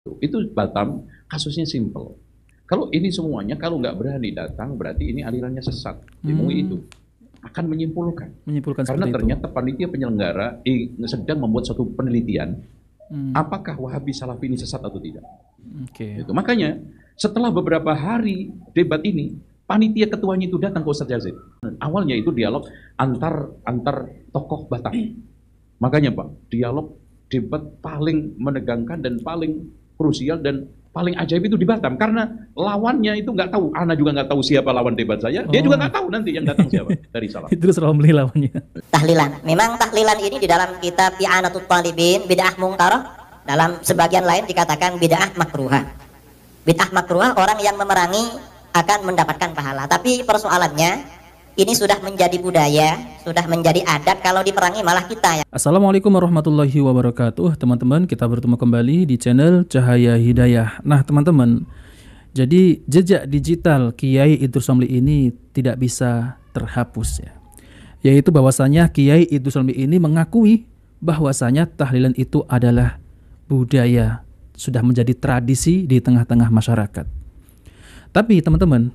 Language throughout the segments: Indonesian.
Itu Batam kasusnya simple. Kalau ini semuanya kalau nggak berani datang berarti ini alirannya sesat. Di MUI itu akan Menyimpulkan karena seperti itu. ternyata panitia penyelenggara sedang membuat suatu penelitian apakah Wahabi Salafi ini sesat atau tidak. Oke. Itu. Makanya setelah beberapa hari debat ini panitia ketuanya itu datang ke Ustadz Yazid. Awalnya itu dialog antar tokoh Batam. Makanya Pak, dialog debat paling menegangkan dan paling krusial dan paling ajaib itu di Batam karena lawannya itu nggak tahu, Ana juga nggak tahu siapa lawan debat saya, dia juga nggak tahu nanti yang datang siapa dari Salaf. Itu selalu memilih lawannya. Tahlilan. Memang tahlilan ini di dalam kitab I'anatul Talibin bid'ah mungkarah, dalam sebagian lain dikatakan bid'ah makruhah. Bid'ah makruhah orang yang memerangi akan mendapatkan pahala. Tapi persoalannya ini sudah menjadi budaya, sudah menjadi adat, kalau diperangi malah kita ya. Assalamualaikum warahmatullahi wabarakatuh. Teman-teman, kita bertemu kembali di channel Cahaya Hidayah. Nah teman-teman, jadi jejak digital Kiai Idrus Somli ini tidak bisa terhapus ya. Yaitu bahwasanya Kiai Idrus Somli ini mengakui bahwasanya tahlilan itu adalah budaya, sudah menjadi tradisi di tengah-tengah masyarakat. Tapi teman-teman,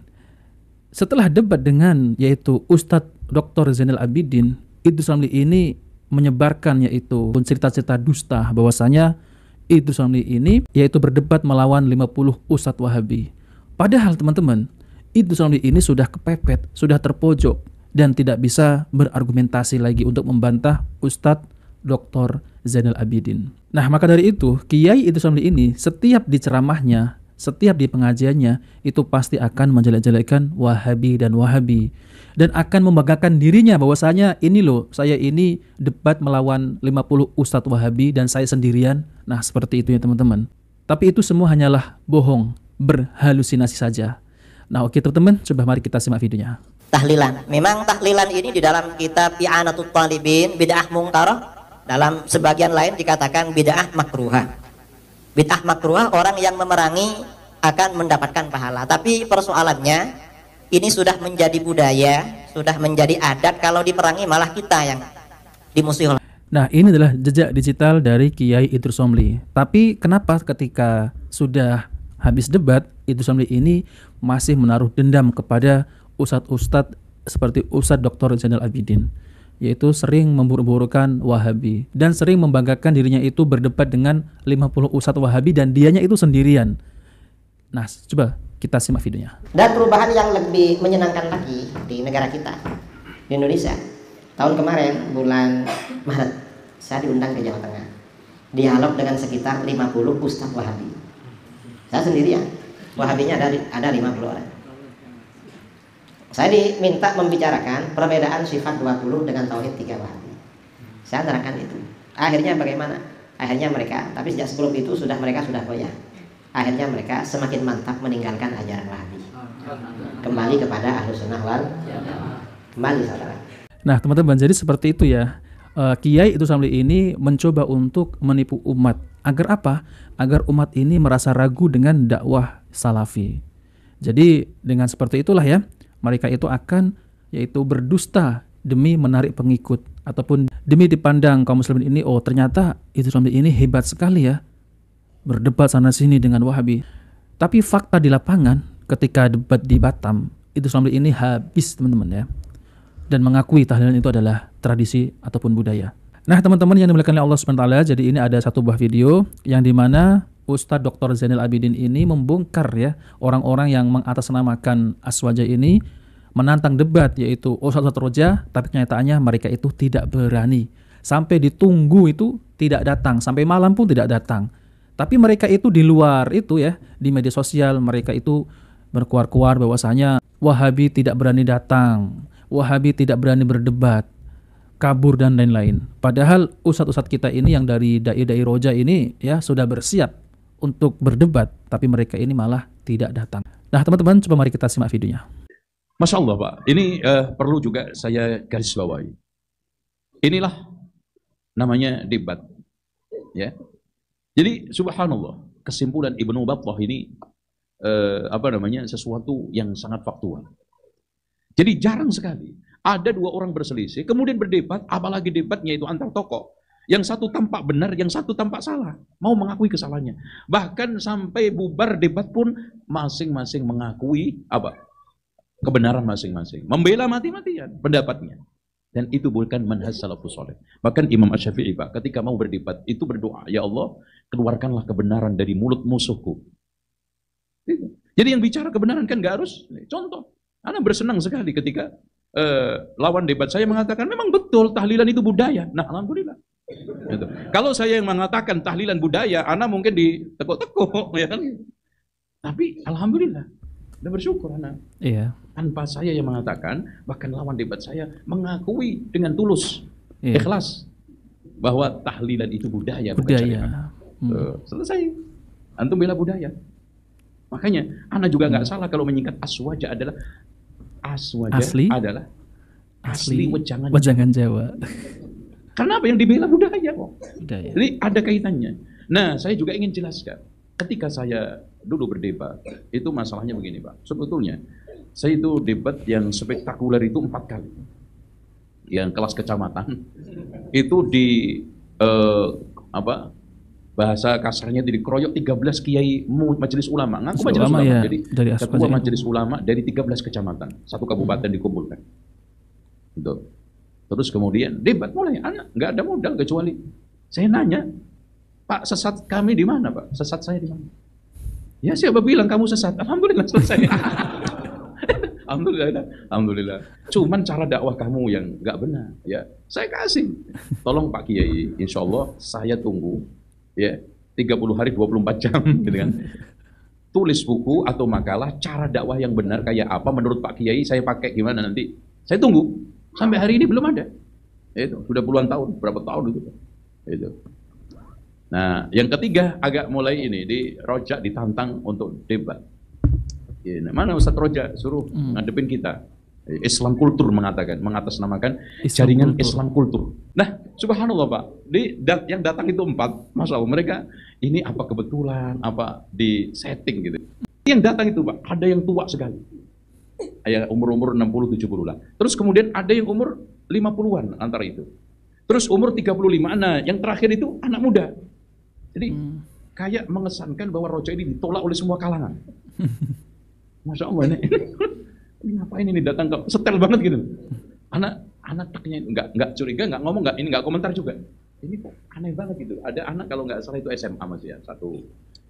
setelah debat dengan yaitu Ustadz Dr. Zainal Abidin, Idrus Somli ini menyebarkan yaitu cerita-cerita dusta bahwasanya Idrus Somli ini yaitu berdebat melawan 50 Ustadz Wahabi. Padahal teman-teman, Idrus Somli ini sudah kepepet, sudah terpojok dan tidak bisa berargumentasi lagi untuk membantah Ustadz Dr. Zainal Abidin. Nah maka dari itu Kiai Idrus Somli ini setiap di ceramahnya, setiap di pengajiannya itu pasti akan menjelek-jelekan Wahabi dan Wahabi dan akan membanggakan dirinya bahwasanya ini loh, saya ini debat melawan 50 Ustadz Wahabi dan saya sendirian. Nah seperti itu ya teman-teman. Tapi itu semua hanyalah bohong, berhalusinasi saja. Nah oke teman-teman, coba mari kita simak videonya. Tahlilan. Memang tahlilan ini di dalam kitab I'anatul Talibin bid'ah mungkarah, dalam sebagian lain dikatakan bid'ah makruhah. Bid'ah makruhah orang yang memerangi akan mendapatkan pahala. Tapi persoalannya ini sudah menjadi budaya, sudah menjadi adat, kalau diperangi malah kita yang dimusuhi. Nah ini adalah jejak digital dari Kiai Idrus Somli. Tapi kenapa ketika sudah habis debat, Idrus Somli ini masih menaruh dendam kepada ustadz-ustadz seperti Ustadz Dr. Zainal Abidin, yaitu sering memburu-burukan Wahabi dan sering membanggakan dirinya itu berdebat dengan 50 ustadz Wahabi dan dianya itu sendirian. Nah coba kita simak videonya. Dan perubahan yang lebih menyenangkan lagi di negara kita, di Indonesia. Tahun kemarin bulan Maret saya diundang ke Jawa Tengah, dialog dengan sekitar 50 ustadz Wahabi. Saya sendirian, Wahabinya ada 50 orang. Saya diminta membicarakan perbedaan sifat 20 dengan tauhid 3 Wahabi. Saya nerangkan itu. Akhirnya bagaimana? Akhirnya mereka, tapi sejak sebelum itu mereka sudah goyah. Akhirnya mereka semakin mantap meninggalkan ajaran Wahabi. Kembali kepada Ahlus Sunnah wal Jamaah. Kembali saudara. Nah teman-teman, jadi seperti itu ya. Kiai Idrus Somli ini mencoba untuk menipu umat. Agar apa? Agar umat ini merasa ragu dengan dakwah salafi. Jadi dengan seperti itulah ya, mereka itu akan yaitu berdusta demi menarik pengikut ataupun demi dipandang kaum muslimin ini, oh ternyata Idrus Somli ini hebat sekali ya berdebat sana sini dengan Wahabi. Tapi fakta di lapangan ketika debat di Batam, Idrus Somli ini habis teman-teman ya, dan mengakui tahlilan itu adalah tradisi ataupun budaya. Nah teman-teman yang dimuliakan oleh Allah Subhanahu wa taala, jadi ini ada satu buah video yang dimana Ustadz Dr. Zainal Abidin ini membongkar ya orang-orang yang mengatasnamakan Aswaja ini menantang debat yaitu Ustadz Roja, tapi kenyataannya mereka itu tidak berani. Sampai ditunggu itu tidak datang, sampai malam pun tidak datang. Tapi mereka itu di luar itu ya, di media sosial mereka itu berkuar-kuar bahwasanya Wahabi tidak berani datang, Wahabi tidak berani berdebat, kabur dan lain-lain. Padahal ustadz-ustadz kita ini yang dari dai-dai Roja ini ya sudah bersiap untuk berdebat, tapi mereka ini malah tidak datang. Nah teman-teman, coba mari kita simak videonya. Masya Allah Pak, ini perlu juga saya garis bawahi. Inilah namanya debat, ya. Jadi subhanallah, kesimpulan Ibnu Battah ini sesuatu yang sangat faktual. Jadi jarang sekali ada dua orang berselisih kemudian berdebat, apalagi debatnya itu antar tokoh Yang satu tampak benar, yang satu tampak salah. Mau mengakui kesalahannya. Bahkan sampai bubar debat pun masing-masing mengakui apa? Kebenaran masing-masing. Membela mati-matian pendapatnya. Dan itu bukan manhaj salafus saleh. Bahkan Imam Asy-Syafi'i, Pak, ketika mau berdebat, itu berdoa, ya Allah, keluarkanlah kebenaran dari mulut musuhku. Itu. Jadi yang bicara kebenaran kan nggak harus. Contoh, Ana bersenang sekali ketika lawan debat saya mengatakan, memang betul tahlilan itu budaya. Nah, alhamdulillah. Gitu. Kalau saya yang mengatakan tahlilan budaya, Ana mungkin ditekuk-tekuk, ya kan? Tapi alhamdulillah, udah bersyukur Ana. Iya. Tanpa saya yang mengatakan, bahkan lawan debat saya mengakui dengan tulus, Iya. ikhlas, bahwa tahlilan itu budaya. Budaya. Selesai. Antum bela budaya. Makanya, Ana juga nggak salah kalau menyingkat aswaja adalah Asli? adalah asli wejangan. Wejangan Jawa. Karena apa yang dibela budaya kok. Budaya. Jadi ada kaitannya. Nah, saya juga ingin jelaskan. Ketika saya dulu berdebat, itu masalahnya begini, Pak. Sebetulnya, saya itu debat yang spektakuler itu 4 kali. Yang kelas kecamatan, itu di bahasa kasarnya dikeroyok 13 kiai majelis ulama. Ngaku majelis ulama, ya, jadi dari ketua majelis ulama dari 13 kecamatan, satu kabupaten dikumpulkan. Gitu. Terus kemudian debat mulai, anak nggak ada modal kecuali saya nanya, Pak, sesat kami di mana, Pak? Sesat saya di mana? Ya, siapa bilang kamu sesat? Alhamdulillah selesai. Alhamdulillah. Cuman cara dakwah kamu yang nggak benar. Ya, saya kasih. Tolong Pak Kiai, insya Allah saya tunggu. Ya, 30 hari 24 jam, gitu kan. Tulis buku atau makalah cara dakwah yang benar kayak apa menurut Pak Kiai, saya pakai gimana nanti. Saya tunggu. Sampai hari ini belum ada. Itu sudah puluhan tahun, berapa tahun itu. Itu. Nah, yang ketiga agak mulai ini di Rojak ditantang untuk debat. Ya, mana Ustadz Rojak suruh ngadepin kita. Islam kultur mengatakan, mengatasnamakan jaringan Islam kultur. Nah, subhanallah Pak, yang datang itu 4, Masya Allah, mereka ini apa kebetulan, apa di setting gitu. Yang datang itu Pak, ada yang tua sekali. Ya, umur-umur 60-70 lah. Terus kemudian ada yang umur 50-an antara itu. Terus umur 35, nah yang terakhir itu anak muda. Jadi kayak mengesankan bahwa Rojak ini ditolak oleh semua kalangan. Masya Allah ini. Ngapain ini datang ke setel banget gitu. Anak teknya nggak curiga, nggak ngomong, nggak komentar juga. Ini kok aneh banget gitu. Ada anak kalau nggak salah itu SMA masih ya, satu.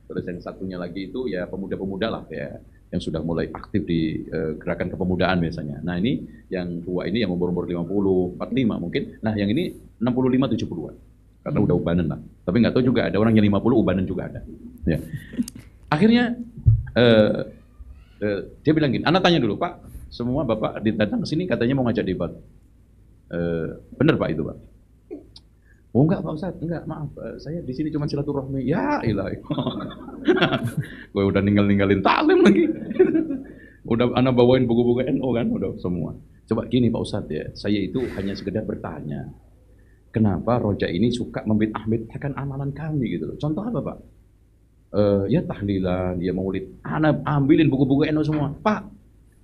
Terus yang satunya lagi itu ya pemuda-pemuda lah ya, yang sudah mulai aktif di gerakan kepemudaan biasanya. Nah ini yang tua ini yang umur 50, 45 mungkin. Nah yang ini 65, 70-an. Karena udah ubanan lah. Tapi nggak tahu juga ada orang yang 50 ubanan juga ada. Ya. Akhirnya dia bilang gini, Ana tanya dulu, Pak, semua Bapak datang ke sini katanya mau ngajak debat. Bener Pak itu, Pak? Oh enggak Pak Ustadz, enggak, maaf, saya di sini cuma silaturahmi. Ya ilahi. Gue udah ninggalin taklim lagi. Udah Ana bawain buku-buku NU kan, udah semua. Coba gini Pak Ustadz ya, saya itu hanya sekedar bertanya. Kenapa Rojak ini suka membid'ah-bid'ahkan amalan kami gitu loh. Contoh apa Pak? Ya tahlilan, ya maulid. Ana ambilin buku-buku NU semua. Pak,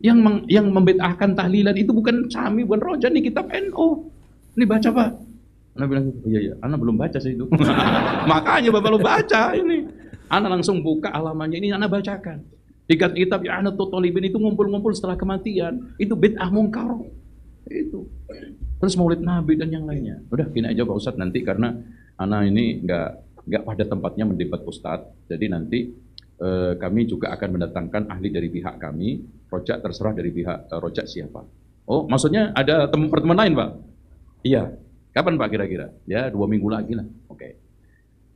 yang membid'ahkan tahlilan itu bukan kami, bukan Rojak, nih kitab NU. Ini baca Pak. Ana bilang, iya, Ana belum baca sih itu. Makanya Bapak belum baca ini. Ana langsung buka halamannya, ini Ana bacakan. Di kitab ya Ana Totolibin itu ngumpul-ngumpul setelah kematian. Itu bid'ah mungkar. Itu. Terus maulid Nabi dan yang lainnya. Udah gini aja Pak Ustadz, nanti karena Ana ini nggak pada tempatnya mendebat Ustadz. Jadi nanti kami juga akan mendatangkan ahli dari pihak kami. Rojak terserah dari pihak Rojak siapa. Oh maksudnya ada pertemuan lain Pak? Iya. Kapan Pak kira-kira? Ya 2 minggu lagi lah. Oke.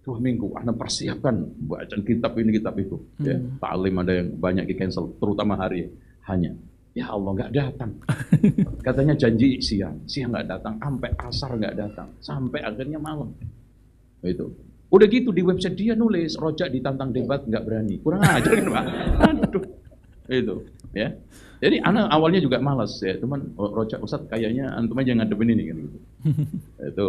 2 minggu, Anda persiapkan bacaan kitab ini, kitab itu. Ya, taklim ada yang banyak di cancel, terutama hari hanya. Ya Allah nggak datang. Katanya janji siang nggak datang, sampai asar nggak datang, sampai akhirnya malam. Itu. Udah gitu di website dia nulis Rojak ditantang debat nggak berani. Kurang ajar kan Pak? Aduh. Itu. Ya. Jadi anak awalnya juga malas ya, cuman Rojak Ustadz kayaknya antum aja ngadepin ini kan gitu. Itu.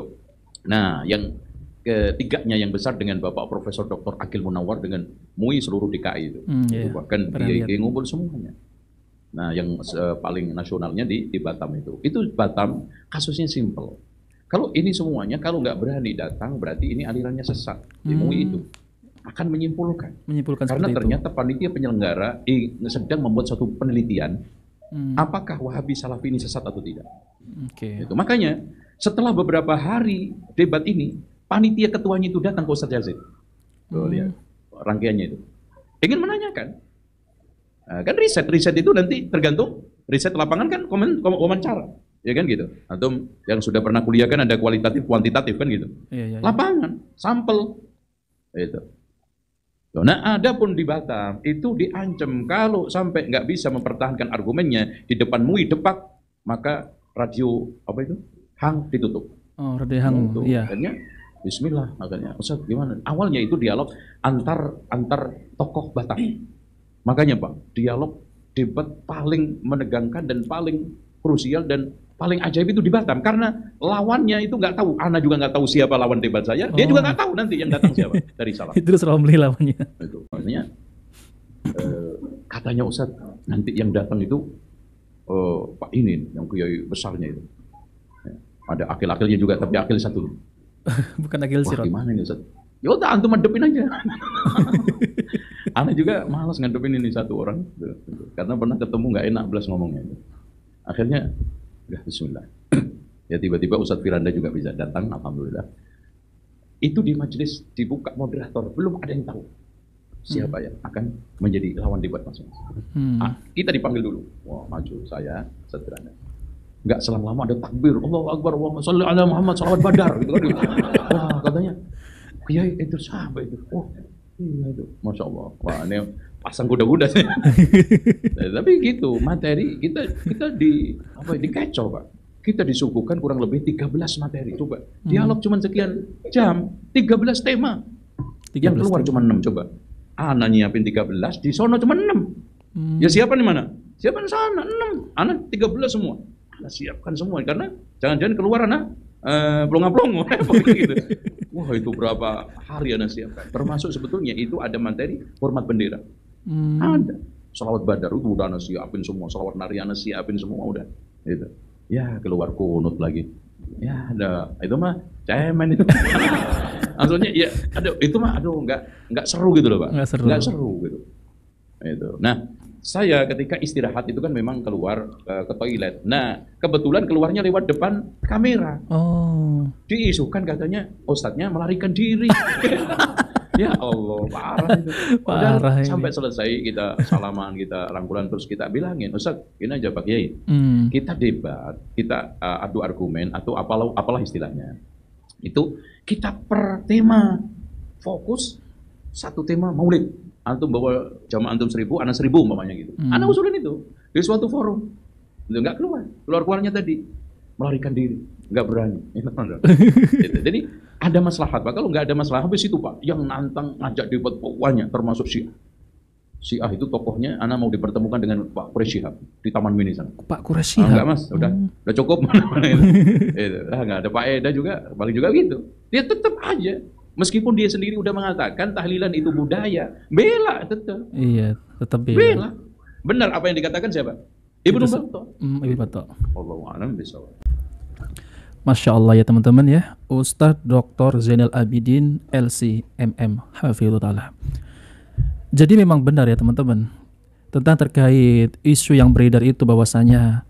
Nah, yang ketiganya yang besar dengan Bapak Profesor Dr. Akil Munawar dengan MUI seluruh DKI itu. Iya. Bahkan dia ngumpul semuanya. Nah, yang paling nasionalnya di Batam itu. Itu Batam kasusnya simple. Kalau ini semuanya, kalau nggak berani datang, berarti ini alirannya sesat. MUI itu akan menyimpulkan. Karena ternyata panitia penyelenggara sedang membuat suatu penelitian, apakah Wahabi Salafi ini sesat atau tidak. Itu. Makanya setelah beberapa hari debat ini, panitia ketuanya itu datang ke Ustadz Yazid. Tuh, lihat rangkaiannya itu. Ingin menanyakan. Nah, kan riset itu nanti tergantung riset lapangan kan wawancara. Ya kan gitu. Atau yang sudah pernah kuliah kan ada kualitatif, kuantitatif kan gitu. Iya. Lapangan, sampel. Itu. Nah, ada pun di Batam itu diancam kalau sampai nggak bisa mempertahankan argumennya di depan MUI depak, maka radio apa itu Hang ditutup. Oh, radio Hang. Iya. Akhirnya Bismillah, makanya Ustaz gimana? Awalnya itu dialog antar tokoh Batam. Makanya Pak, dialog debat paling menegangkan dan paling krusial dan paling ajaib itu di Batam, karena lawannya itu nggak tahu. Ana juga nggak tahu siapa lawan debat saya. Dia juga nggak tahu nanti yang datang siapa dari Salaf. Itu Romli lawannya. Itu maksudnya katanya Ustaz nanti yang datang itu Pak ini yang kiai besarnya itu. Ada akil-akilnya juga, tapi akil satu. Bukan akil sirot. Gimana ini Ustaz? Ya udah antum ngadepin aja. Ana juga malas ngadepin ini satu orang, karena pernah ketemu nggak enak belas ngomongnya. Akhirnya udah bismillah. Ya tiba-tiba Ustadz Firanda juga bisa datang, alhamdulillah. Itu di majelis dibuka moderator, belum ada yang tahu siapa yang akan menjadi lawan debat masing-masing. Kita dipanggil dulu. Wah, maju saya Ustadz Firanda. Enggak selang lama ada takbir, Allahu Akbar, Allahumma sholli ala Muhammad, salawat badar gitu kan. Wah, katanya Kiai itu siapa itu? Oh, iya itu. Masya Allah. Wah, ini pasang kuda-kuda sih. Tapi gitu, materi kita dikacau Pak. Kita disuguhkan kurang lebih 13 materi. Coba, dialog cuma sekian jam, 13 tema. Yang keluar cuma 6 coba. Ana nyiapin 13, di sono cuma 6. Ya siapa di mana? Siapa di sana? 6. Ana 13 semua. Ana siapkan semua karena jangan-jangan keluar Ana plonga-plongo gitu. Wah, itu berapa hari Ana siapkan. Termasuk sebetulnya itu ada materi hormat bendera. Ada. Salawat badar itu udah Ana siapin semua. Salawat nari Ana siapin semua udah. Gitu. Ya keluar kunut lagi. Ya ada. Itu mah cemen itu. Maksudnya ya itu mah nggak seru gitu loh Pak. Nggak seru gitu. Itu. Nah, saya ketika istirahat itu kan memang keluar ke toilet. Nah, kebetulan keluarnya lewat depan kamera. Oh. Diisukan katanya ustadznya melarikan diri. Ya Allah, parah itu. Parah ini. Sampai selesai kita salaman, kita rangkulan, terus kita bilangin, Ustadz, ini aja Pak Kiai. Kita debat, kita adu argumen atau apalah istilahnya. Itu kita per tema. Fokus satu tema maulid. Antum bawa jamaah antum 1000, anak 1000 umpamanya gitu. Anak usulin itu di suatu forum. Itu enggak keluarnya tadi melarikan diri, enggak berani. Gitu. Jadi ada maslahat Pak. Kalau enggak ada maslahat habis itu Pak, yang nantang ngajak debat pokoknya termasuk Syiah. Syiah itu tokohnya anak mau dipertemukan dengan Pak Quraisy Shihab di Taman Mini sana. Pak Quraisy Shihab. Enggak Mas, udah cukup mana itu. Enggak ada Pak Eda juga, paling juga gitu. Dia tetap aja. Meskipun dia sendiri udah mengatakan tahlilan itu budaya, bela tetap. Iya, tetap bela. Benar apa yang dikatakan siapa? Ibnu Battah. Ibnu Battah. Allahu a'lam bishawab. Masya Allah ya teman-teman ya, Ustadz Dr. Zainal Abidin LC MM Hafizullah Ta'ala. Jadi memang benar ya teman-teman, tentang terkait isu yang beredar itu bahwasanya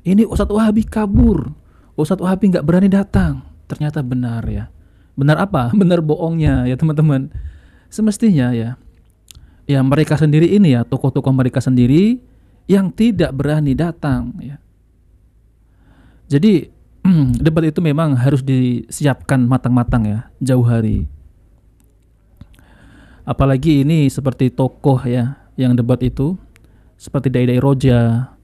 ini Ustadz Wahabi kabur, Ustadz Wahabi nggak berani datang. Ternyata benar ya. Benar apa? Benar bohongnya ya teman-teman. Semestinya ya mereka sendiri ini ya, tokoh-tokoh mereka sendiri yang tidak berani datang ya. Jadi debat itu memang harus disiapkan matang-matang ya, jauh hari. Apalagi ini seperti tokoh ya yang debat itu, seperti Dai Roja,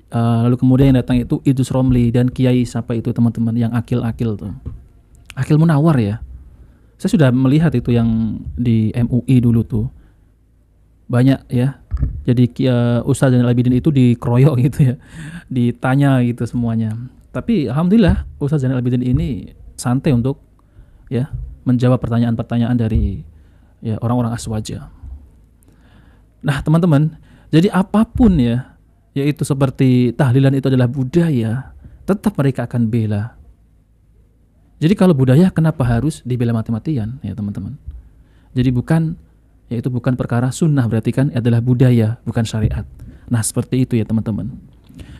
lalu kemudian yang datang itu Idrus Romli dan Kiai siapa itu teman-teman yang akil-akil tuh. Akil Munawar ya. Saya sudah melihat itu yang di MUI dulu tuh. Banyak ya. Jadi Ustadz Zainal Abidin itu dikeroyok gitu ya. Ditanya gitu semuanya. Tapi alhamdulillah Ustadz Zainal Abidin ini santai untuk ya menjawab pertanyaan-pertanyaan dari ya orang-orang aswaja. Nah, teman-teman, jadi apapun ya, yaitu seperti tahlilan itu adalah budaya, tetap mereka akan bela. Jadi kalau budaya kenapa harus dibela mati-matian ya teman-teman? Jadi yaitu bukan perkara sunnah, berarti kan adalah budaya, bukan syariat. Nah seperti itu ya teman-teman.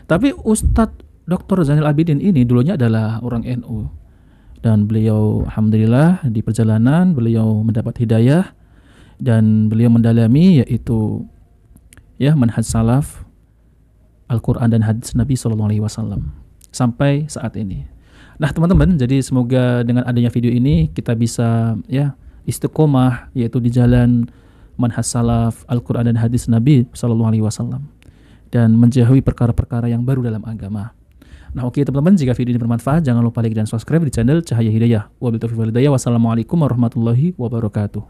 Tapi Ustadz Dr. Zainal Abidin ini dulunya adalah orang NU. Dan beliau alhamdulillah di perjalanan beliau mendapat hidayah. Dan beliau mendalami yaitu ya manhaj salaf, Al-Quran dan hadis Nabi SAW sampai saat ini. Nah teman-teman, jadi semoga dengan adanya video ini kita bisa ya istiqomah yaitu di jalan manhaj salaf, Al-Quran dan hadis Nabi SAW dan menjauhi perkara-perkara yang baru dalam agama. Nah oke teman-teman, jika video ini bermanfaat jangan lupa like dan subscribe di channel Cahaya Hidayah. Wabillahi taufiq wal hidayah. Wassalamualaikum warahmatullahi wabarakatuh.